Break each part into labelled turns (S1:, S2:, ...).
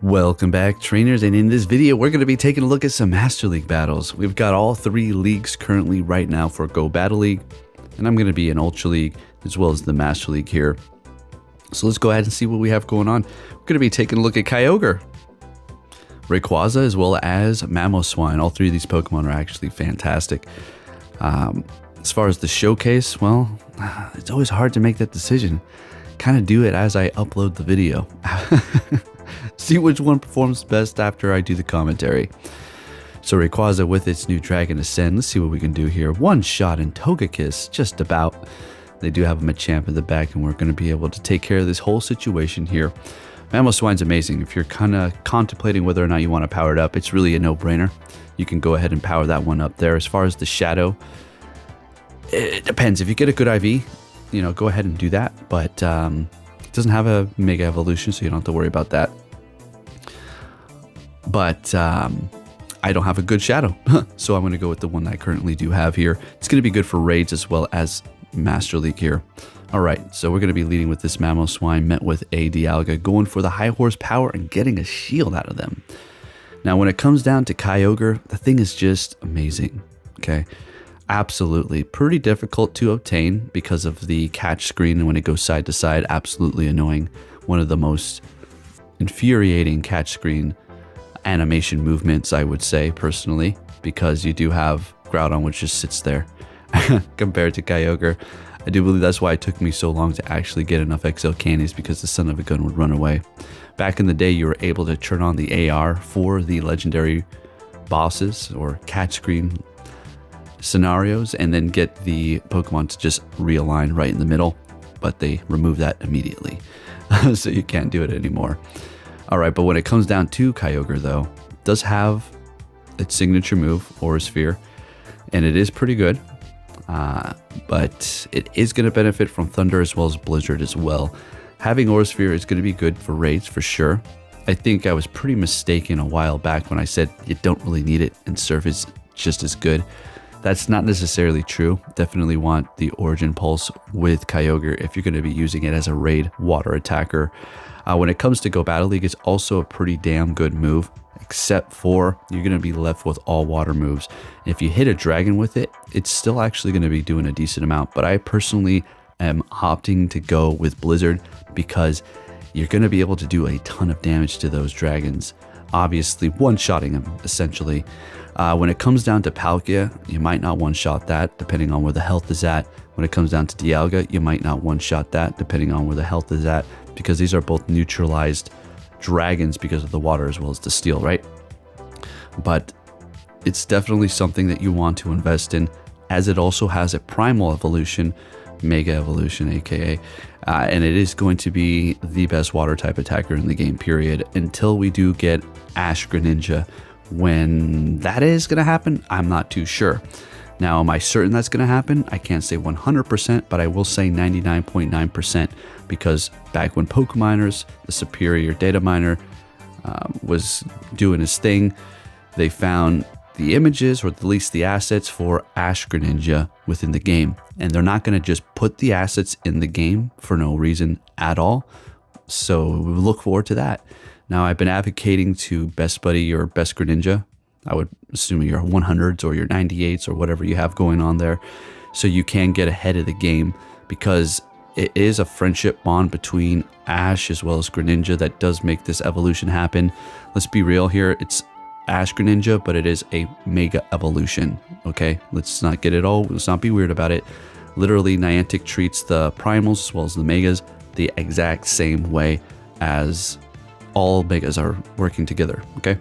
S1: Welcome back, trainers, and in this video we're going to be taking a look at some Master League battles. We've got all three leagues currently right now for Go Battle League, and I'm going to be in Ultra League as well as the Master League here. So let's go ahead and see what we have going on. We're going to be taking a look at Kyogre, Rayquaza, as well as Mamoswine. All three of these Pokemon are actually fantastic. As far as the showcase, well, it's always hard to make that decision. Kind of do it as I upload the video. See which one performs best after I do the commentary. So Rayquaza with its new Dragon Ascend. Let's see what we can do here. One shot in Togekiss, just about. They do have a Machamp in the back, and we're going to be able to take care of this whole situation here. Mamoswine's amazing. If you're kind of contemplating whether or not you want to power it up, it's really a no-brainer. You can go ahead and power that one up there. As far as the Shadow, it depends. If you get a good IV, you know, go ahead and do that. But it doesn't have a Mega Evolution, so you don't have to worry about that. But I don't have a good Shadow, so I'm going to go with the one that I currently do have here. It's going to be good for raids as well as Master League here. All right, so we're going to be leading with this Mamoswine met with a Dialga, going for the high horsepower and getting a shield out of them. Now, when it comes down to Kyogre, the thing is just amazing, okay? Absolutely. Pretty difficult to obtain because of the catch screen, and when it goes side to side, absolutely annoying. One of the most infuriating catch screen animation movements, I would say, personally, because you do have Groudon, which just sits there compared to Kyogre. I do believe that's why it took me so long to actually get enough XL candies, because the son of a gun would run away. Back in the day, you were able to turn on the AR for the legendary bosses or catch screen scenarios and then get the Pokemon to just realign right in the middle, but they removed that immediately. So you can't do it anymore. All right, but when it comes down to Kyogre, though, it does have its signature move, Aura Sphere, and it is pretty good. But it is going to benefit from Thunder as well as Blizzard as well. Having Aura Sphere is going to be good for raids for sure. I think I was pretty mistaken a while back when I said you don't really need it and Surf is just as good. That's not necessarily true. Definitely want the Origin Pulse with Kyogre if you're going to be using it as a raid water attacker. When it comes to Go Battle League, it's also a pretty damn good move, except for you're going to be left with all water moves. If you hit a dragon with it, it's still actually going to be doing a decent amount, but I personally am opting to go with Blizzard because you're going to be able to do a ton of damage to those dragons, obviously one-shotting them essentially. When it comes down to Palkia, you might not one-shot that depending on where the health is at. When it comes down to Dialga, you might not one-shot that depending on where the health is at, because these are both neutralized dragons because of the water as well as the steel, right? But it's definitely something that you want to invest in, as it also has a primal evolution, Mega Evolution, aka, and it is going to be the best water type attacker in the game, period, until we do get Ash Greninja. When that is going to happen, I'm not too sure. Now, am I certain that's going to happen? I can't say 100%, but I will say 99.9%, because back when Pokeminers, the superior data miner, was doing his thing, they found the images, or at least the assets, for Ash Greninja within the game. And they're not going to just put the assets in the game for no reason at all. So we look forward to that. Now, I've been advocating to best buddy your best Greninja. I would assume your 100s or your 98s or whatever you have going on there, so you can get ahead of the game, because it is a friendship bond between Ash as well as Greninja that does make this evolution happen. Let's be real here. It's Ash Greninja, but it is a Mega Evolution, okay? Let's not be weird about it. Literally, Niantic treats the Primals as well as the Megas the exact same way, as all Megas are working together, okay?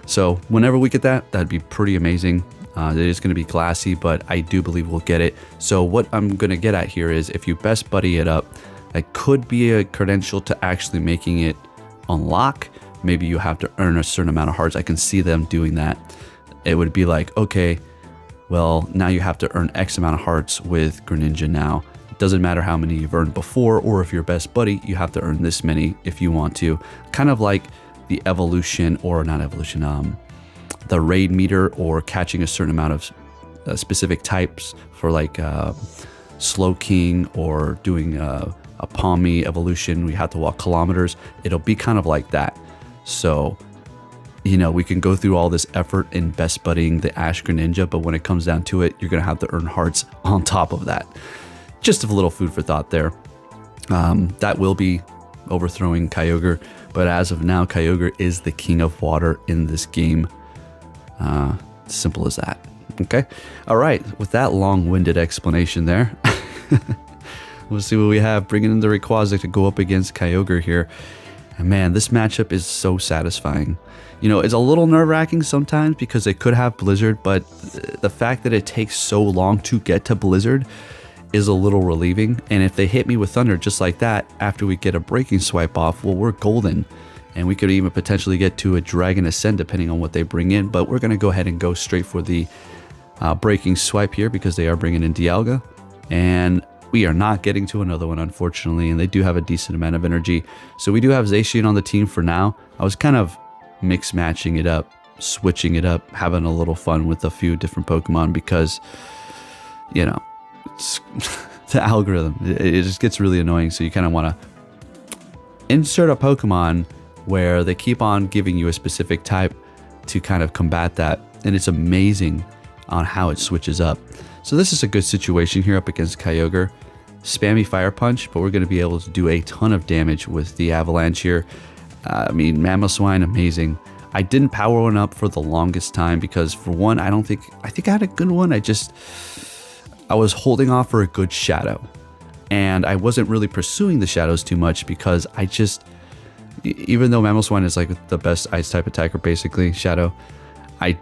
S1: So whenever we get that, that'd be pretty amazing. It is going to be glassy, but I do believe we'll get it. So what I'm going to get at here is, if you best buddy it up, that could be a credential to actually making it unlock. Maybe you have to earn a certain amount of hearts. I can see them doing that. It would be like, okay, well, now you have to earn X amount of hearts with Greninja now. It doesn't matter how many you've earned before, or if you're best buddy, you have to earn this many if you want to. Kind of like the evolution, or not evolution, the raid meter, or catching a certain amount of specific types for like Slow King, or doing a Palmy evolution. We have to walk kilometers. It'll be kind of like that. So, you know, we can go through all this effort in best buddying the Ash Greninja, but when it comes down to it, you're going to have to earn hearts on top of that. Just a little food for thought there. That will be overthrowing Kyogre, but as of now, Kyogre is the king of water in this game. Simple as that. Okay. All right. With that long-winded explanation there, we'll see what we have. Bringing in the Rayquaza to go up against Kyogre here. And man, this matchup is so satisfying. You know, it's a little nerve-wracking sometimes because they could have Blizzard, but the fact that it takes so long to get to Blizzard is a little relieving. And if they hit me with Thunder just like that, after we get a Breaking Swipe off, well, we're golden. And we could even potentially get to a Dragon Ascend depending on what they bring in. But we're going to go ahead and go straight for the Breaking Swipe here because they are bringing in Dialga. And we are not getting to another one, unfortunately. And they do have a decent amount of energy. So we do have Zacian on the team for now. I was kind of mix matching it up, switching it up, having a little fun with a few different Pokemon because, you know, it's the algorithm. It just gets really annoying. So you kind of want to insert a Pokemon where they keep on giving you a specific type to kind of combat that. And it's amazing on how it switches up. So this is a good situation here up against Kyogre. Spammy Fire Punch, but we're going to be able to do a ton of damage with the Avalanche here. I mean, Mamoswine, amazing. I didn't power one up for the longest time because, for one, I think I had a good one. I was holding off for a good Shadow. And I wasn't really pursuing the Shadows too much because even though Mamoswine is like the best Ice type attacker, basically, Shadow, I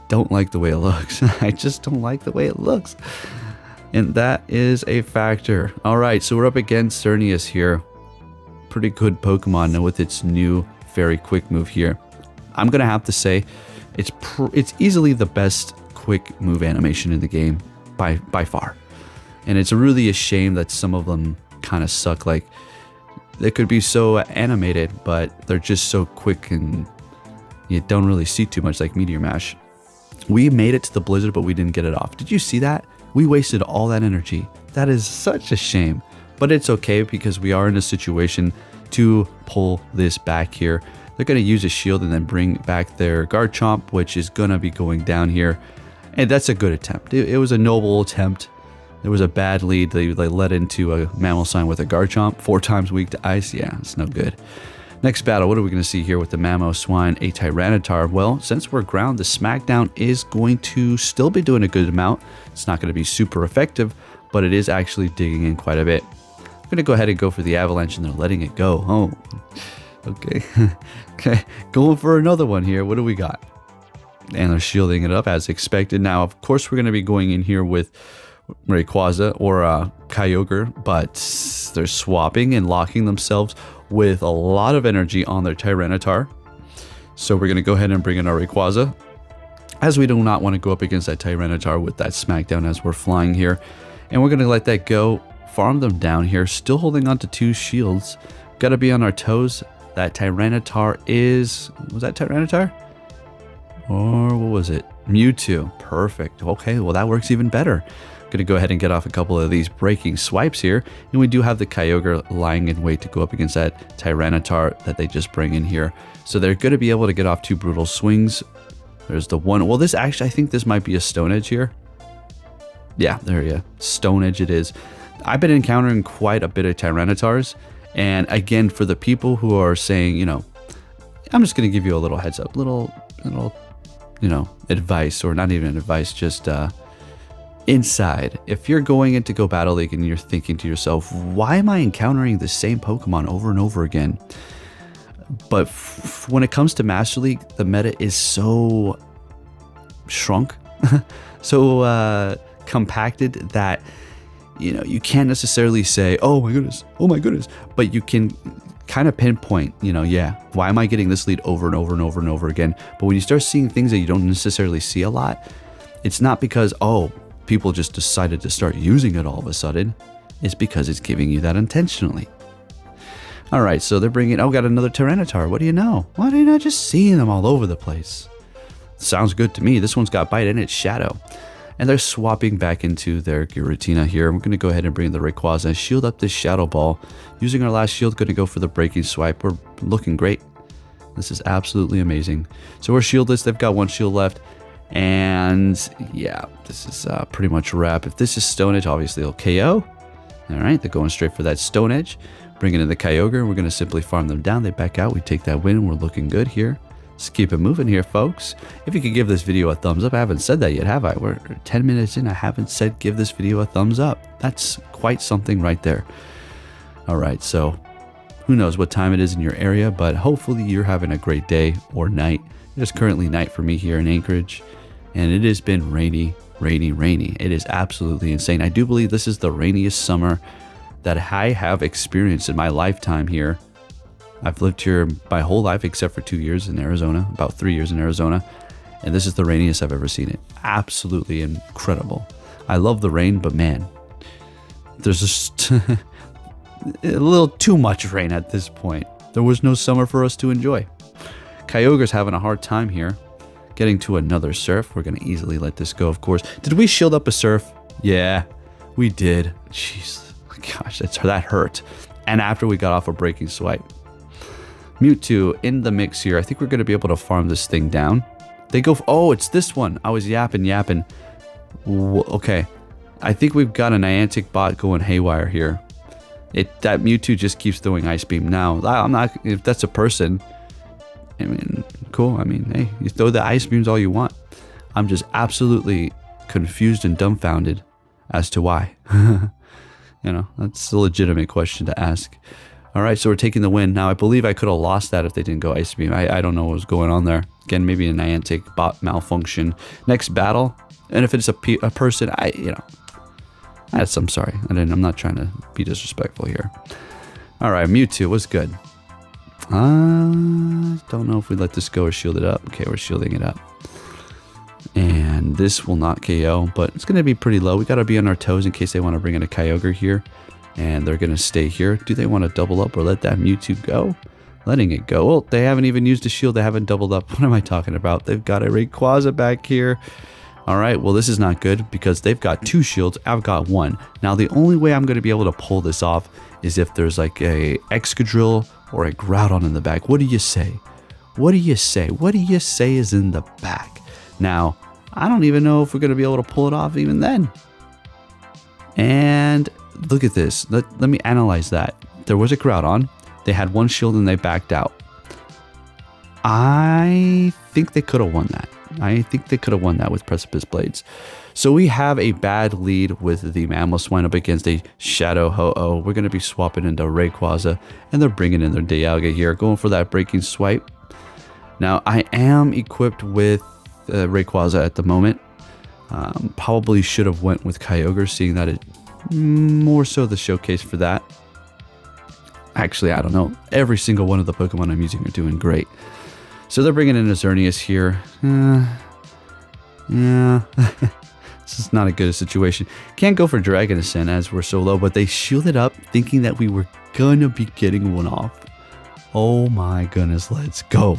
S1: don't like the way it looks. I just don't like the way it looks. And that is a factor. All right, so we're up against Cernius here. Pretty good Pokemon with its new very quick move here. I'm gonna have to say it's easily the best quick move animation in the game by far. And it's really a shame that some of them kind of suck. Like, they could be so animated, but they're just so quick and you don't really see too much, like Meteor Mash. We made it to the Blizzard, but we didn't get it off. Did you see that? We wasted all that energy. That is such a shame. But it's okay because we are in a situation to pull this back here. They're going to use a shield and then bring back their Garchomp, which is going to be going down here. And that's a good attempt. It was a noble attempt. There was a bad lead. They led into a Mamoswine with a Garchomp. 4 times weak to ice. Yeah, it's no good. Next battle, what are we going to see here with the Mamoswine, a Tyranitar? Well, since we're ground, the Smackdown is going to still be doing a good amount. It's not going to be super effective, but it is actually digging in quite a bit. I'm going to go ahead and go for the Avalanche, and they're letting it go. Oh, okay. Okay, going for another one here. What do we got? And they're shielding it up as expected. Now, of course, we're going to be going in here with Rayquaza or Kyogre, but they're swapping and locking themselves with a lot of energy on their Tyranitar. So we're going to go ahead and bring in our Rayquaza, as we do not want to go up against that Tyranitar with that Smackdown as we're flying here. And we're going to let that go, farm them down here, still holding on to 2 shields. Got to be on our toes. That Tyranitar is... was that Tyranitar? Or what was it? Mewtwo. Perfect. Okay, well that works even better. Going to go ahead and get off a couple of these breaking swipes here. And we do have the Kyogre lying in wait to go up against that Tyranitar that they just bring in here. So they're going to be able to get off 2 brutal swings. There's the one. Well, this actually, I think this might be a Stone Edge here. Yeah, there you go. Stone Edge it is. I've been encountering quite a bit of Tyranitars. And again, for the people who are saying, you know, I'm just going to give you a little heads up, little, you know, advice, or not even advice, just inside. If you're going into Go Battle League and you're thinking to yourself, why am I encountering the same Pokemon over and over again? But when it comes to Master League, the meta is so shrunk, so compacted that, you know, you can't necessarily say, oh my goodness, but you can kind of pinpoint, you know, yeah, why am I getting this lead over and over and over and over again? But when you start seeing things that you don't necessarily see a lot, it's not because, oh, people just decided to start using it all of a sudden. It's because it's giving you that intentionally. All right, so they're bringing, oh, got another Tyranitar. What do you know? Why do you not just seeing them all over the place? Sounds good to me. This one's got Bite and it's Shadow. And they're swapping back into their Giratina here. We're going to go ahead and bring the Rayquaza and shield up this Shadow Ball. Using our last shield, going to go for the Breaking Swipe. We're looking great. This is absolutely amazing. So we're shieldless. They've got one shield left. And yeah, this is pretty much a wrap. If this is Stone Edge, obviously it'll KO. All right, they're going straight for that Stone Edge. Bringing in the Kyogre. We're going to simply farm them down. They back out. We take that win. We're looking good here. Let's keep it moving here, folks. If you could give this video a thumbs up. I haven't said that yet, have I? We're 10 minutes in. I haven't said give this video a thumbs up. That's quite something right there. All right, so who knows what time it is in your area, but hopefully you're having a great day or night. It is currently night for me here in Anchorage, and it has been rainy, rainy, rainy. It is absolutely insane. I do believe this is the rainiest summer that I have experienced in my lifetime here. I've lived here my whole life except for 2 years in Arizona, about 3 years in Arizona, and this is the rainiest I've ever seen it. Absolutely incredible. I love the rain, but man, there's just a little too much rain at this point. There was no summer for us to enjoy. Kyogre's having a hard time here. Getting to another Surf. We're going to easily let this go, of course. Did we shield up a Surf? Yeah, we did. Jeez, gosh, that hurt. And after we got off a Breaking Swipe. Mewtwo in the mix here. I think we're going to be able to farm this thing down. They go, oh, it's this one. I was yapping. Okay, I think we've got a Niantic bot going haywire here. That Mewtwo just keeps throwing Ice Beam. Now, I'm not, if that's a person, I mean, cool. I mean, hey, you throw the Ice Beams all you want. I'm just absolutely confused and dumbfounded as to why. You know, that's a legitimate question to ask. All right, so we're taking the win. Now, I believe I could have lost that if they didn't go Ice Beam. I don't know what was going on there. Again, maybe a Niantic bot malfunction. Next battle, and if it's a person, I'm sorry. I'm not trying to be disrespectful here. All right, Mewtwo was good. Don't know if we let this go or shield it up. Okay, we're shielding it up. And this will not KO, but it's going to be pretty low. We got to be on our toes in case they want to bring in a Kyogre here. And they're going to stay here. Do they want to double up or let that Mewtwo go? Letting it go. Well, they haven't even used a shield. They haven't doubled up. What am I talking about? They've got a Rayquaza back here. All right, well, this is not good because they've got 2 shields. I've got 1. Now, the only way I'm going to be able to pull this off is if there's like a Excadrill or a Groudon in the back. What do you say? What do you say? What do you say is in the back? Now, I don't even know if we're going to be able to pull it off even then. And look at this. Let me analyze that. There was a Groudon. They had 1 shield and they backed out. I think they could have won that. I think they could have won that with Precipice Blades. So we have a bad lead with the Mamoswine up against a Shadow Ho-Oh. We're going to be swapping into Rayquaza, and they're bringing in their Dialga here, going for that Breaking Swipe. Now, I am equipped with Rayquaza at the moment. Probably should have went with Kyogre, seeing that it more so the showcase for that. Actually, I don't know. Every single one of the Pokemon I'm using are doing great. So they're bringing in a Xerneas here. Yeah. This is not a good situation. Can't go for Dragon Ascent as we're so low, but they shielded up thinking that we were going to be getting one off. Oh my goodness, let's go.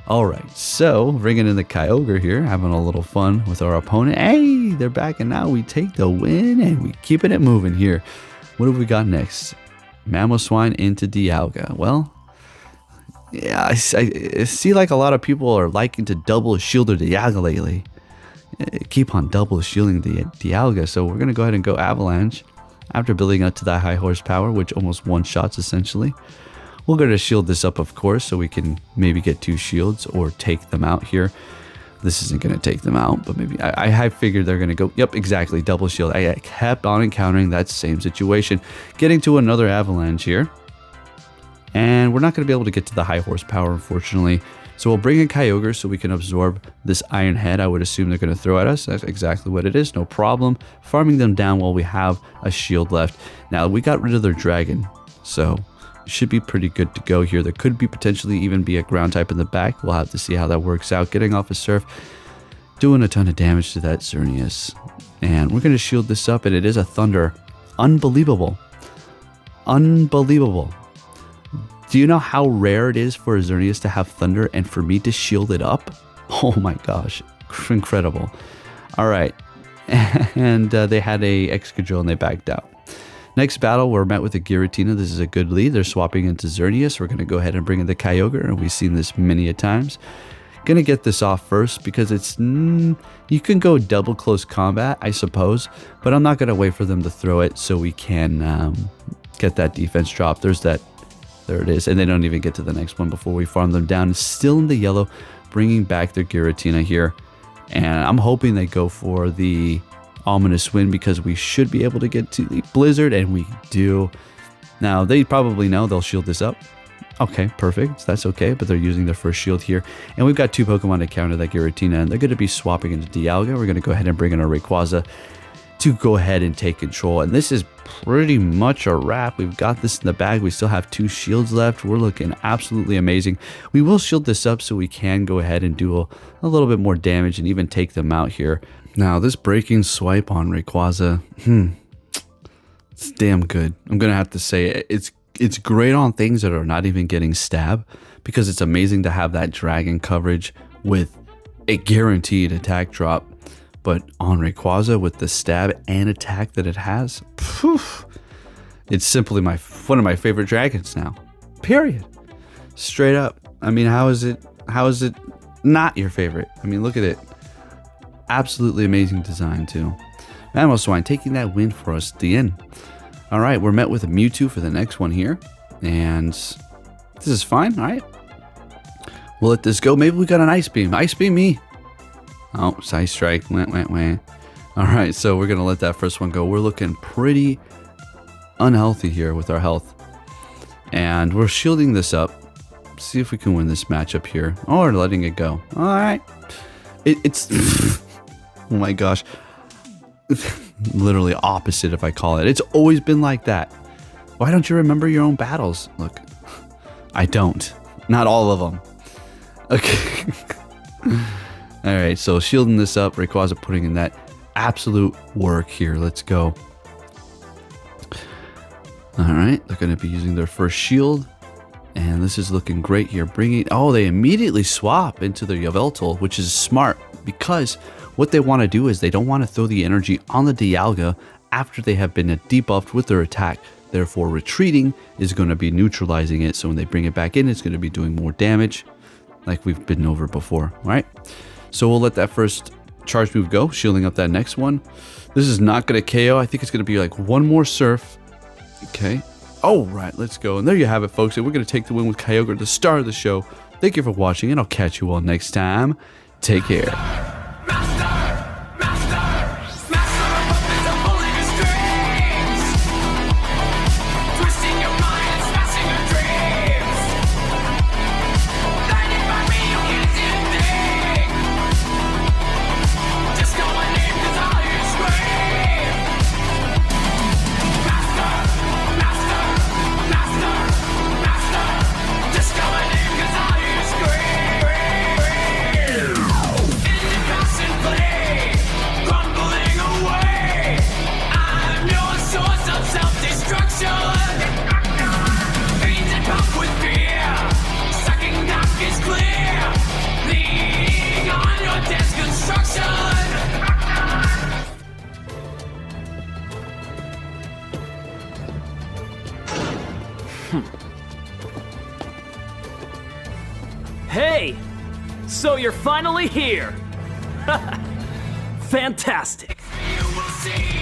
S1: All right, so bringing in the Kyogre here, having a little fun with our opponent. Hey, they're back, and now we take the win, and we keeping it moving here. What have we got next? Mamoswine into Dialga. Well, yeah, I see like a lot of people are liking to double shield their Dialga lately. Keep on double shielding the Dialga, so we're going to go ahead and go Avalanche after building up to that high horsepower, which almost one-shots essentially. We're going to shield this up, of course, so we can maybe get 2 shields or take them out here. This isn't going to take them out, but maybe I figured they're going to go, yep, exactly, double shield. I kept on encountering that same situation. Getting to another Avalanche here. And we're not going to be able to get to the high horsepower, unfortunately. So we'll bring in Kyogre so we can absorb this Iron Head. I would assume they're going to throw at us. That's exactly what it is, no problem. Farming them down while we have a shield left. Now, we got rid of their Dragon, so should be pretty good to go here. There could be potentially even be a ground type in the back. We'll have to see how that works out. Getting off a Surf, doing a ton of damage to that Xerneas. And we're going to shield this up, and it is a Thunder. Unbelievable. Unbelievable. Do you know how rare it is for a Xerneas to have Thunder and for me to shield it up? Oh my gosh. Incredible. All right. And they had a Excadrill and they backed out. Next battle, we're met with a Giratina. This is a good lead. They're swapping into Xerneas. We're going to go ahead and bring in the Kyogre, and we've seen this many a times. Going to get this off first because it's... you can go double close combat, I suppose, but I'm not going to wait for them to throw it so we can get that defense drop. There's that. There it is. And they don't even get to the next one before we farm them down. It's still in the yellow, bringing back their Giratina here. And I'm hoping they go for the Ominous Wind because we should be able to get to the Blizzard, and we do. Now, they probably know they'll shield this up. Okay, perfect. That's okay, but they're using their first shield here. And we've got two Pokemon to counter that Giratina, and they're going to be swapping into Dialga. We're going to go ahead and bring in our Rayquaza to go ahead and take control. And this is pretty much a wrap. We've got this in the bag. We still have 2 shields left. We're looking absolutely amazing. We will shield this up so we can go ahead and do a little bit more damage and even take them out here. Now, this breaking swipe on Rayquaza, it's damn good. I'm going to have to say it's great on things that are not even getting stab, because it's amazing to have that dragon coverage with a guaranteed attack drop. But on Rayquaza with the stab and attack that it has, poof, it's simply one of my favorite dragons now. Period. Straight up. I mean, how is it not your favorite? I mean, look at it. Absolutely amazing design too. Mamoswine taking that win for us at the end. All right, we're met with a Mewtwo for the next one here, and this is fine. All right, we'll let this go. Maybe we got an Ice Beam. Ice Beam me. Oh, Side Strike. Wah. All right, so we're gonna let that first one go. We're looking pretty unhealthy here with our health, and we're shielding this up. See if we can win this matchup here. Oh, we're letting it go. All right, it's oh my gosh. Literally opposite if I call it. It's always been like that. Why don't you remember your own battles? Look, I don't. Not all of them. Okay. All right, so shielding this up. Rayquaza putting in that absolute work here. Let's go. All right, they're going to be using their first shield. And this is looking great here. They immediately swap into their Yveltal, which is smart because what they want to do is they don't want to throw the energy on the Dialga after they have been debuffed with their attack. Therefore, retreating is going to be neutralizing it. So when they bring it back in, it's going to be doing more damage like we've been over before. All right. So we'll let that first charge move go, shielding up that next one. This is not going to KO. I think it's going to be like one more Surf. Okay. All right, let's go. And there you have it, folks. And we're going to take the win with Kyogre, the star of the show. Thank you for watching, and I'll catch you all next time. Take care.
S2: Hey! So you're finally here! Fantastic! You will see.